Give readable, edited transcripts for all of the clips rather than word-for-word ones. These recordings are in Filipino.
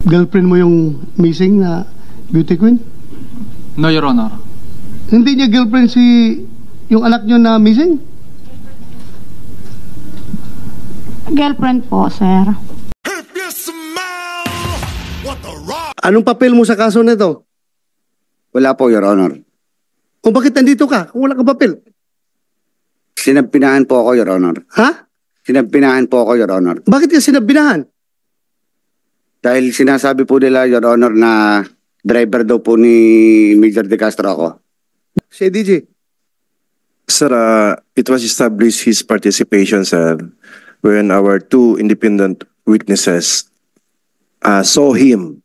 girlfriend mo yung missing na beauty queen? No, Your Honor. Hindi niya girlfriend yung anak niyo na missing? Girlfriend po, sir. Anong papel mo sa kaso nito? Wala po, Your Honor. Kung bakit nandito ka kung wala kang papel? Sinampinahan po ako, Your Honor. Ha? Sinampinahan po ako, Your Honor. Bakit ka sinabinahan? Dahil sinasabi po nila, Your Honor, na driver daw po ni Major De Castro ako. Si DJ. Sir, it was established his participation, sir, when our two independent witnesses saw him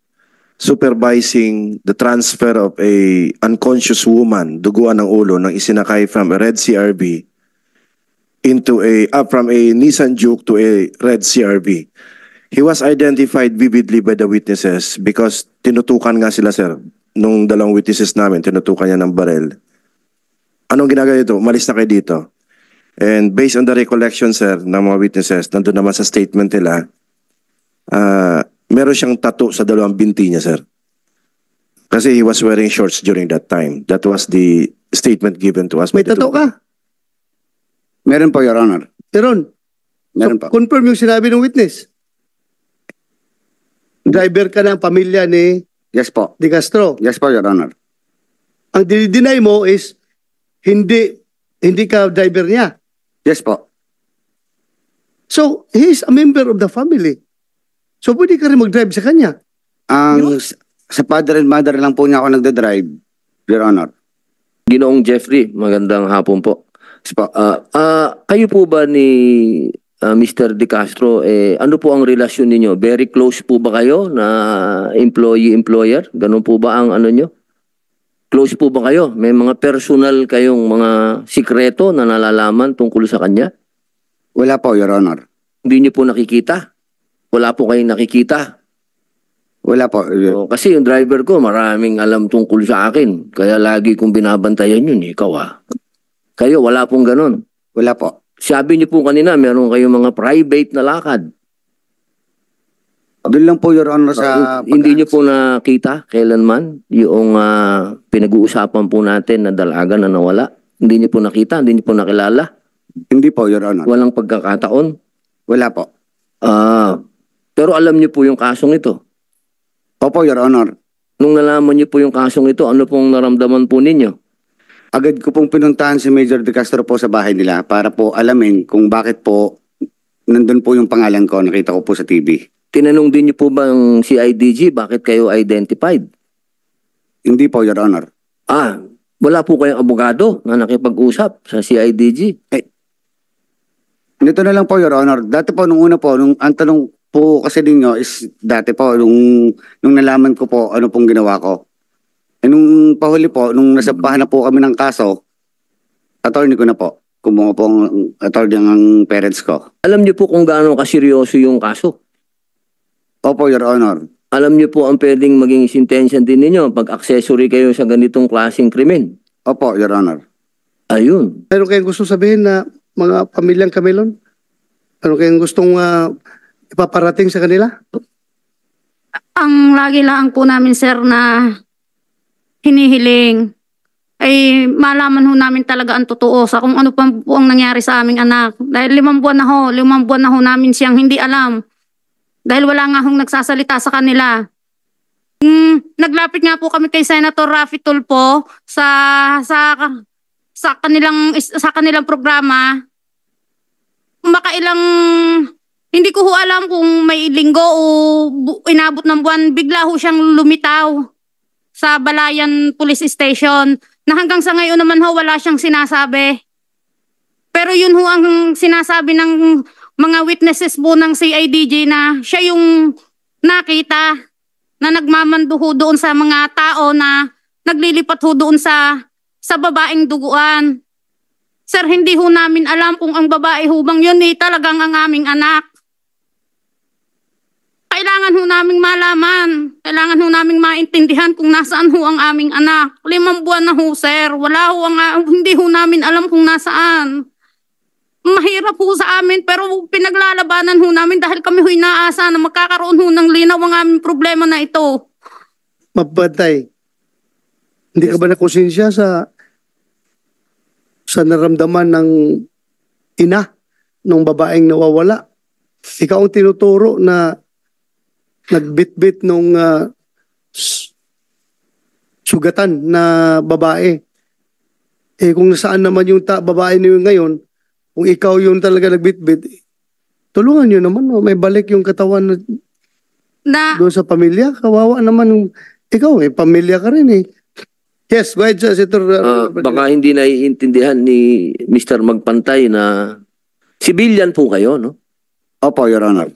supervising the transfer of a unconscious woman, duguan ng ulo, nang isinakay from a red CRV into from a Nissan Juke to a red CRV. He was identified vividly by the witnesses because tinutukan nga sila, sir. Nung dalawang witnesses namin, tinutukan niya ng barel. Anong ginagawa ito? Umalis na kayo dito. And based on the recollection, sir, ng mga witnesses, nandun naman sa statement nila, meron siyang tattoo sa dalawang binti niya, sir. Kasi he was wearing shorts during that time. That was the statement given to us. May tattoo ka? Meron po, Your Honor. Meron. Meron So, po. confirm yung sinabi ng witness. Driver ka ng pamilya ni Yes po. De Castro. Yes po, Your Honor. Ang dinideny mo is hindi ka driver niya. Yes po. So, he is a member of the family. So, pwede ka rin mag-drive sa kanya. Sa father and mother lang po niya ako nagda-drive, Your Honor. Ginoong Jeffrey, magandang hapon po. Yes po. Kayo po ba ni Mr. De Castro, ano po ang relasyon ninyo? Very close po ba kayo na employee-employer? Ganun po ba ang ano nyo? Close po ba kayo? May mga personal kayong mga sikreto na nalalaman tungkol sa kanya? Wala po, Your Honor. Hindi nyo po nakikita? Wala po kayong nakikita? Wala po. Kasi yung driver ko, maraming alam tungkol sa akin. Kaya lagi kong binabantayan yun, ikaw Kayo, wala pong ganun. Wala po. Sabi niyo po kanina, meron kayong mga private na lakad. Doon lang po, Your Honor, sa... Hindi niyo po nakita kailanman yung pinag-uusapan po natin na dalaga na nawala? Hindi niyo po nakita? Hindi niyo po nakilala? Hindi po, Your Honor. Walang pagkakataon? Wala po. Pero alam niyo po yung kasong ito? Opo, Your Honor. Nung nalaman niyo po yung kasong ito, ano pong naramdaman po ninyo? Agad ko pong pinuntahan si Major De Castro po sa bahay nila para po alamin kung bakit po nandun po yung pangalan ko. Nakita ko po sa TV. Tinanong din niyo po ba ang CIDG bakit kayo identified? Hindi po, Your Honor. Wala po kayong abogado na nakipag-usap sa CIDG? Nito na lang po, Your Honor. Dati po, nung una po, ang tanong po kasi ninyo is dati po, nung nalaman ko po ano pong ginawa ko. Nung pahuli po, nung nasampahan na po kami ng kaso, attorney ko na po. Kumuha po ang attorney ng parents ko. Alam niyo po kung gaano kaseryoso yung kaso? Opo, Your Honor. Alam niyo po ang pwedeng maging sentensya din ninyo pag accessory kayo sa ganitong klaseng krimen? Opo, Your Honor. Ayun. Pero kayong gusto sabihin na mga pamilyang Camilon? Ano kayong gustong ipaparating sa kanila? Ang lagi lang po namin, sir, na hinihiling ay malaman ho namin talaga ang totoo sa kung ano pa po ang nangyari sa aming anak. Dahil 5 buwan na ho namin siyang hindi alam. Dahil wala nga hong nagsasalita sa kanila. Naglapit nga po kami kay Senator Raffy Tulfo sa kanilang programa. Makailang hindi ko ho alam kung may linggo o inabot ng buwan, bigla ho siyang lumitaw sa Balayan Police Station na hanggang sa ngayon naman ho wala siyang sinasabi. Pero yun ho ang sinasabi ng mga witnesses po ng CIDG na siya yung nakita na nagmamando ho doon sa mga tao na naglilipat ho doon sa babaeng duguan. Sir, hindi ho namin alam kung ang babae ho bang yun talagang ang aming anak. Kailangan ho naming malaman. Kailangan ho naming maintindihan kung nasaan ho ang aming anak. 5 buwan na ho, sir. Hindi ho namin alam kung nasaan. mahirap ho sa amin pero pinaglalabanan ho namin dahil kami ho inaasa na magkakaroon ho ng linaw ang aming problema na ito. Mapatay. Hindi ka ba nakonsensya sa naramdaman ng ina ng babaeng nawawala? Ikaw ang tinuturo na nagbitbit nung sugatan na babae. Kung nasaan naman yung babae niyo ngayon, kung ikaw yung talaga nagbitbit, tulungan nyo naman, may balik yung katawan Na doon sa pamilya. Kawawa naman yung ikaw, pamilya ka rin eh. Yes, go ahead, Senator. Baka hindi naiintindihan ni Mr. Magpantay na civilian po kayo, no? Opo, Your Honor.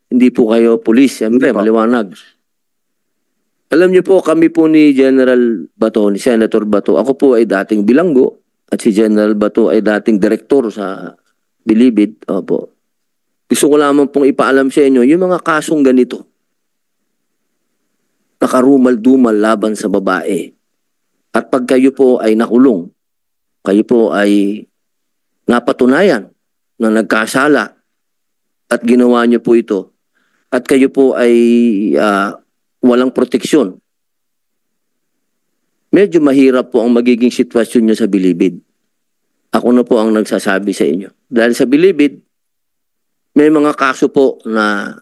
Hindi po kayo police, siyempre, Hindi po. maliwanag. Alam niyo po, kami po ni General Bato, ni Senator Bato, ako po ay dating bilanggo at si General Bato ay dating direktor sa Bilibid. Opo. Gusto ko lamang pong ipaalam sa inyo, yung mga kasong ganito, nakarumal-dumal laban sa babae. At pag kayo po ay nakulong, kayo po ay napatunayan na nagkasala at ginawa niyo po ito, at kayo po ay walang proteksyon, medyo mahirap po ang magiging sitwasyon nyo sa Bilibid. Ako na po ang nagsasabi sa inyo. Dahil sa Bilibid, may mga kaso po na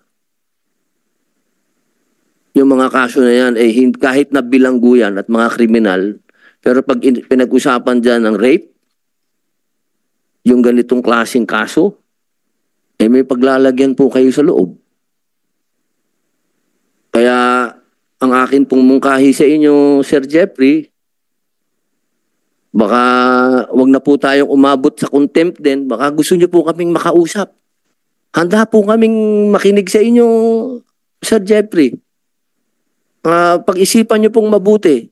yung mga kaso na yan, kahit na bilanggo yan at mga kriminal, pero pag pinag-usapan dyan ng rape, yung ganitong klaseng kaso, may paglalagyan po kayo sa loob. Kaya ang akin pong mungkahi sa inyo, Sir Jeffrey, baka wag na po tayong umabot sa contempt din, baka gusto niyo po kaming makausap. Handa po kaming makinig sa inyo, Sir Jeffrey. Pag-isipan niyo pong mabuti.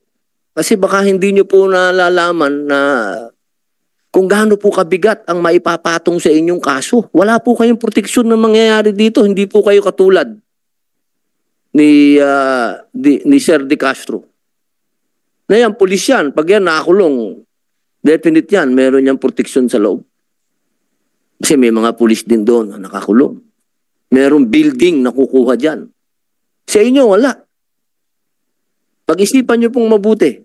Kasi baka hindi niyo po nalalaman na kung gaano po kabigat ang maipapatong sa inyong kaso. Wala po kayong proteksyon na mangyayari dito. Hindi po kayo katulad ni Sir De Castro. Na yan, pulis yan. Pag yan nakakulong, definite yan, meron niyang proteksyon sa loob. Kasi may mga pulis din doon na nakakulong. Merong building na kukuha dyan. Sa inyo, wala. Pag-isipan niyo pong mabuti.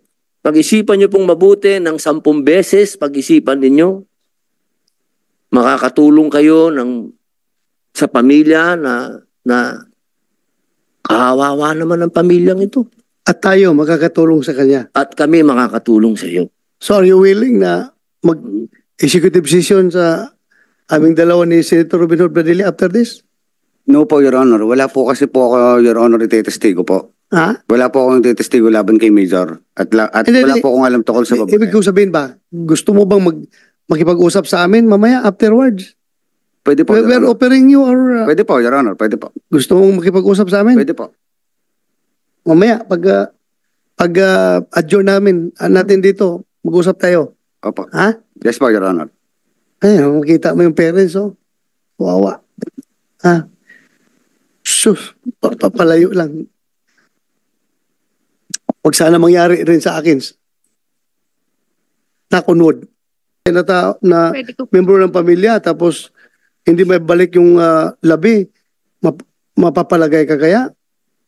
Pag-isipan niyo pong mabuti ng 10 beses, pag-isipan ninyo, makakatulong kayo sa pamilya na kawawa naman ang pamilyang ito. At tayo makakatulong sa kanya. At kami makakatulong sa iyo. So are you willing na mag-executive session sa aming dalawa ni Senator Robin Hood Padilla after this? No po, Your Honor. Wala po kasi po ako, Your Honor, itetestigo po. Ha? Wala po akong itetestigo laban kay Major. At wala po akong alam tungkol sa babae. Ibig kong sabihin ba, gusto mo bang makipag-usap sa amin mamaya afterwards? Pwede po, Your We're Honor. offering you or Pwede po, Your Honor. Pwede po. gusto mong makipag-usap sa amin? Pwede po. Mamaya, pag adjourn natin dito, mag-usap tayo. Opo. Ha? Yes po, Your Honor. Ayun, makita mo yung parents, oh. Wawa. Ha? Sus, papalayo lang. Huwag sana mangyari rin sa akin. Nakunod. Na pwede ko membro ng pamilya, tapos hindi may balik yung labi, mapapalagay ka kaya?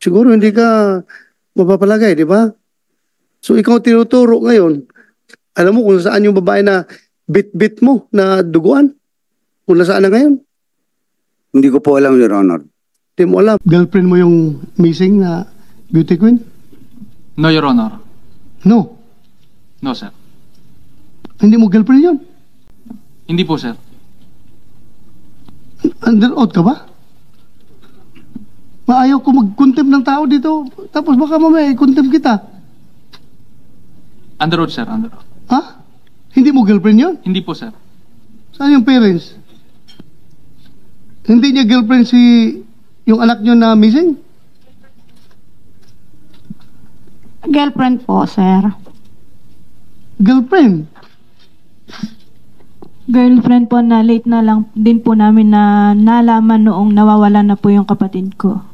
Siguro hindi ka mapapalagay, di ba? So ikaw tinuturo ngayon, alam mo kung saan yung babae na bit-bit mo na duguan? Kung nasaan na ngayon? Hindi ko po alam, Your Honor. Hindi mo alam. Girlfriend mo yung missing na beauty queen? No, Your Honor. No. No, sir. Hindi mo girlfriend yun? Hindi po, sir. Under oath ka ba? Maayaw ko mag-contempt ng tao dito. Tapos baka mamaya i-contempt kita. Under oath, sir. Under oath. Ha? Hindi mo girlfriend yun? Hindi po, sir. Saan yung parents? Hindi niya girlfriend yung anak niyo na missing? girlfriend po, sir. Girlfriend? Girlfriend po na late na lang din po namin na nalaman noong nawawala na po yung kapatid ko.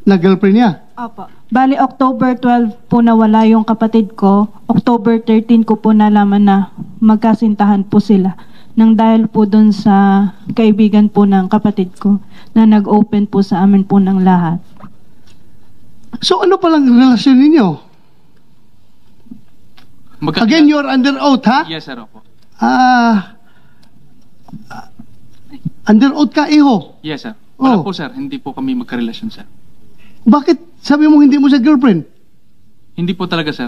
Na girlfriend niya? Opo. Bali, October 12 po nawala yung kapatid ko. October 13 ko po nalaman na magkasintahan po sila. nang dahil po doon sa kaibigan po ng kapatid ko na nag-open po sa amin po ng lahat. So ano palang relasyon ninyo? Again, you're under oath, ha? Yes, sir, opo. Under oath ka, iho. Yes, sir. Wala Oh. po, sir. Hindi po kami magkarelasyon, sir. Bakit sabi mo hindi mo siya girlfriend? Hindi po talaga, sir.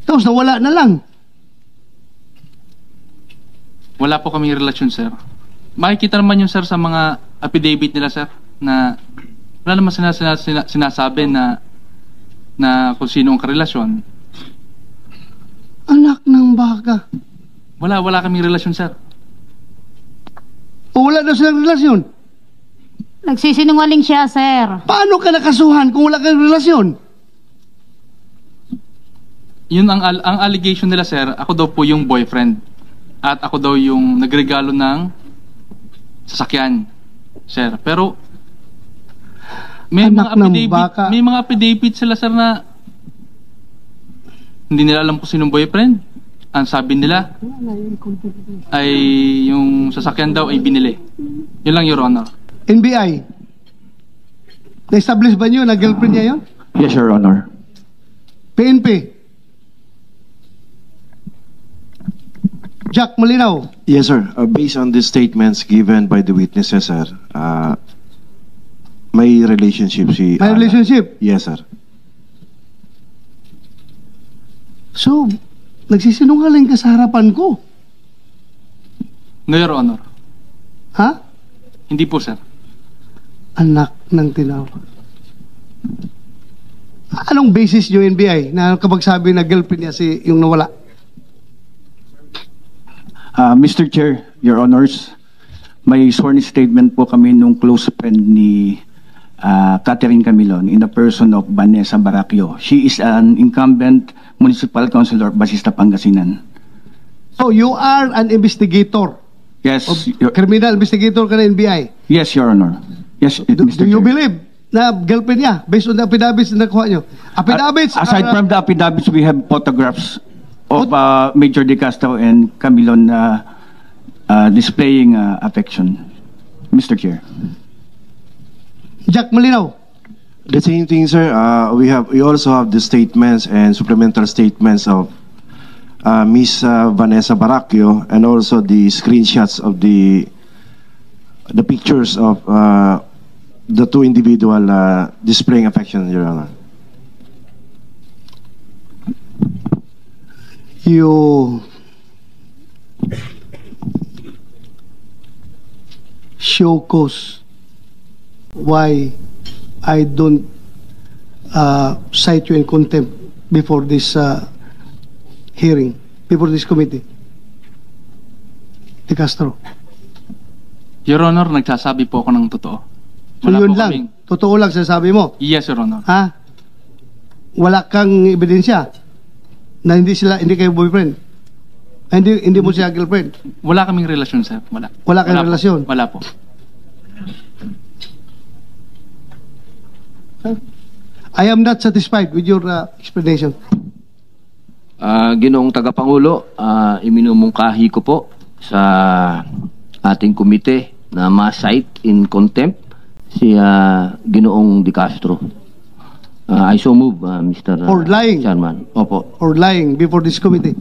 Tapos nawala na lang. Wala po kami relasyon, sir. Makikita naman yun, sir, sa mga affidavit nila, sir, na wala naman sinasabi na kung sino ang karelasyon. Anak ng baka. Wala kaming relasyon, sir. O wala na silang relasyon. Nagsisinungaling siya, sir. Paano ka nakasuhan kung wala kang relasyon? Yun ang allegation nila, sir. Ako daw po yung boyfriend. At ako daw yung nagregalo ng sasakyan, sir. Pero may Anak ng baka. may mga affidavit sila, sir, na hindi nila alam kung sinong boyfriend. Ang sabi nila ay yung sasakyan daw ay binili. Yun lang, Your Honor. NBI. Na-establish ba niyo na girlfriend niya yun? Yes, Your Honor. PNP. Jack Malinaw. Yes, sir. Based on the statements given by the witnesses, sir, may relationship si May Ana. relationship. Yes, sir. So, nagsisinungaling ka sa harapan ko. No, Your Honor. Ha? Hindi po, sir. Anak ng tinawag. Anong basis yung NBI na kapag sabi na girlfriend niya si yung nawala? Mr. Chair, Your Honors, may sworn statement po kami nung close friend ni Catherine Camilon in the person of Vanessa Baracchio. She is an incumbent municipal councilor of Basista, Pangasinan. So, you are an investigator. Yes, Criminal investigator ka ng NBI. yes, Your Honor. Yes, Do Mr. you Chair. believe na girlfriend niya based on the affidavits na nakuha niyo? Affidavits Aside are, from the affidavits, we have photographs of Major De Castro and Camilon displaying affection. Mr. Chair. Jack Malinaw. The same thing, sir. We also have the statements and supplemental statements of Miss Vanessa Baracchio, and also the screenshots of the pictures of the two individual displaying affection, Your Honor. You show cause why I don't cite you in contempt before this hearing, before this committee. De Castro. Your Honor, nagsasabi po ako ng totoo. So yun lang, totoo lang sasabi mo. Yes, Your Honor. Ha? Wala kang ebidensya na hindi kayo boyfriend. Hindi mo siya girlfriend. Wala kaming relasyon, sir. Wala. Wala kayong po. relasyon? Wala po. I am not satisfied with your explanation. Ginoong Tagapangulo, iminumungkahi ko po sa ating komite na ma-cite in contempt si Ginoong De Castro. I so move, Mr. For lying. Chairman. Opo. Or lying before this committee.